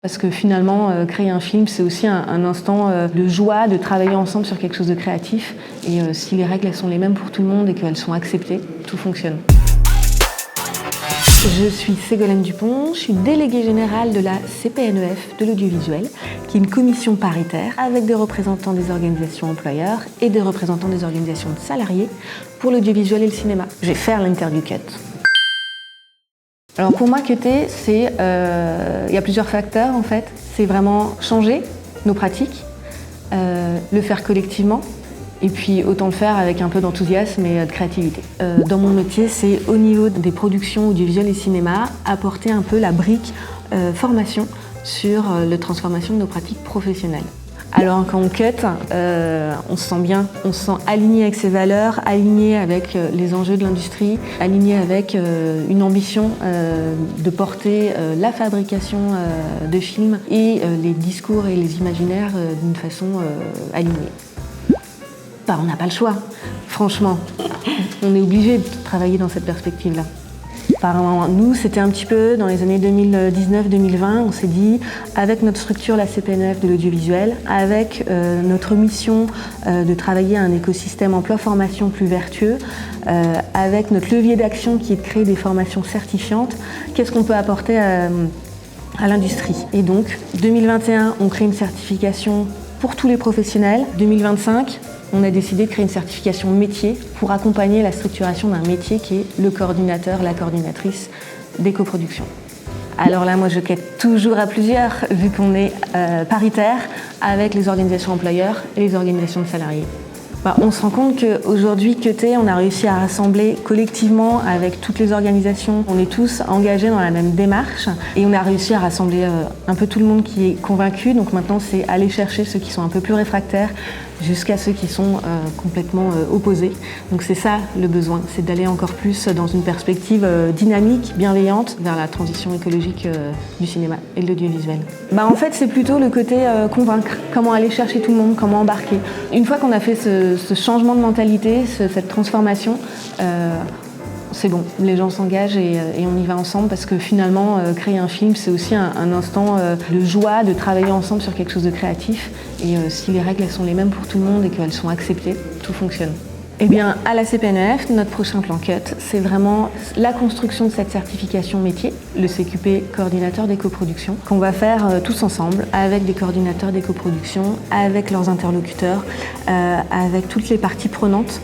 Parce que finalement, créer un film, c'est aussi un instant de joie, de travailler ensemble sur quelque chose de créatif. Et si les règles elles sont les mêmes pour tout le monde et qu'elles sont acceptées, tout fonctionne. Je suis Ségolène Dupont, je suis déléguée générale de la CPNEF de l'audiovisuel, qui est une commission paritaire avec des représentants des organisations employeurs et des représentants des organisations de salariés pour l'audiovisuel et le cinéma. Je vais faire l'interview cut. Alors pour moi, cutter, il y a plusieurs facteurs en fait. C'est vraiment changer nos pratiques, le faire collectivement, et puis autant le faire avec un peu d'enthousiasme et de créativité. Dans mon métier, c'est au niveau des productions audiovisuelles et cinéma, apporter un peu la brique formation sur la transformation de nos pratiques professionnelles. Alors quand on cut, on se sent bien, on se sent aligné avec ses valeurs, aligné avec les enjeux de l'industrie, aligné avec une ambition de porter la fabrication de films et les discours et les imaginaires d'une façon alignée. On n'a pas le choix, franchement. On est obligé de travailler dans cette perspective-là. Nous, c'était un petit peu dans les années 2019-2020, on s'est dit, avec notre structure, la CPNEF de l'audiovisuel, avec notre mission de travailler un écosystème emploi-formation plus vertueux, avec notre levier d'action qui est de créer des formations certifiantes, qu'est-ce qu'on peut apporter à l'industrie? Et donc, 2021, on crée une certification pour tous les professionnels. 2025, on a décidé de créer une certification métier pour accompagner la structuration d'un métier qui est le coordinateur, la coordinatrice des coproductions. Alors là, moi, je quête toujours à plusieurs, vu qu'on est paritaire avec les organisations employeurs et les organisations de salariés. On se rend compte qu'aujourd'hui, Cutter, on a réussi à rassembler collectivement avec toutes les organisations. On est tous engagés dans la même démarche et on a réussi à rassembler un peu tout le monde qui est convaincu. Donc maintenant, c'est aller chercher ceux qui sont un peu plus réfractaires jusqu'à ceux qui sont complètement opposés. Donc c'est ça le besoin, c'est d'aller encore plus dans une perspective dynamique, bienveillante vers la transition écologique du cinéma et de l'audiovisuel. En fait, c'est plutôt le côté convaincre, comment aller chercher tout le monde, comment embarquer. Une fois qu'on a fait ce changement de mentalité, cette transformation, c'est bon, les gens s'engagent et on y va ensemble parce que finalement, créer un film, c'est aussi un instant de joie, de travailler ensemble sur quelque chose de créatif. Et si les règles elles sont les mêmes pour tout le monde et qu'elles sont acceptées, tout fonctionne. Eh bien, à la CPNEF, notre prochain plan cut, c'est vraiment la construction de cette certification métier, le CQP coordinateur des coproductions, qu'on va faire tous ensemble, avec des coordinateurs des coproductions, avec leurs interlocuteurs, avec toutes les parties prenantes,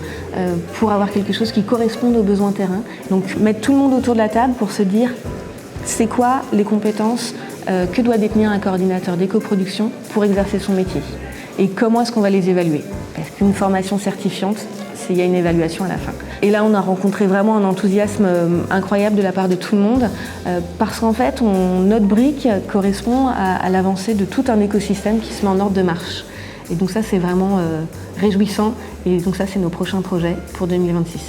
pour avoir quelque chose qui corresponde aux besoins terrain. Donc, mettre tout le monde autour de la table pour se dire, c'est quoi les compétences que doit détenir un coordinateur des coproductions pour exercer son métier? Et comment est-ce qu'on va les évaluer? Parce qu'une formation certifiante, il y a une évaluation à la fin. Et là, on a rencontré vraiment un enthousiasme incroyable de la part de tout le monde, parce qu'en fait, notre brique correspond à l'avancée de tout un écosystème qui se met en ordre de marche. Et donc ça, c'est vraiment réjouissant. Et donc ça, c'est nos prochains projets pour 2026.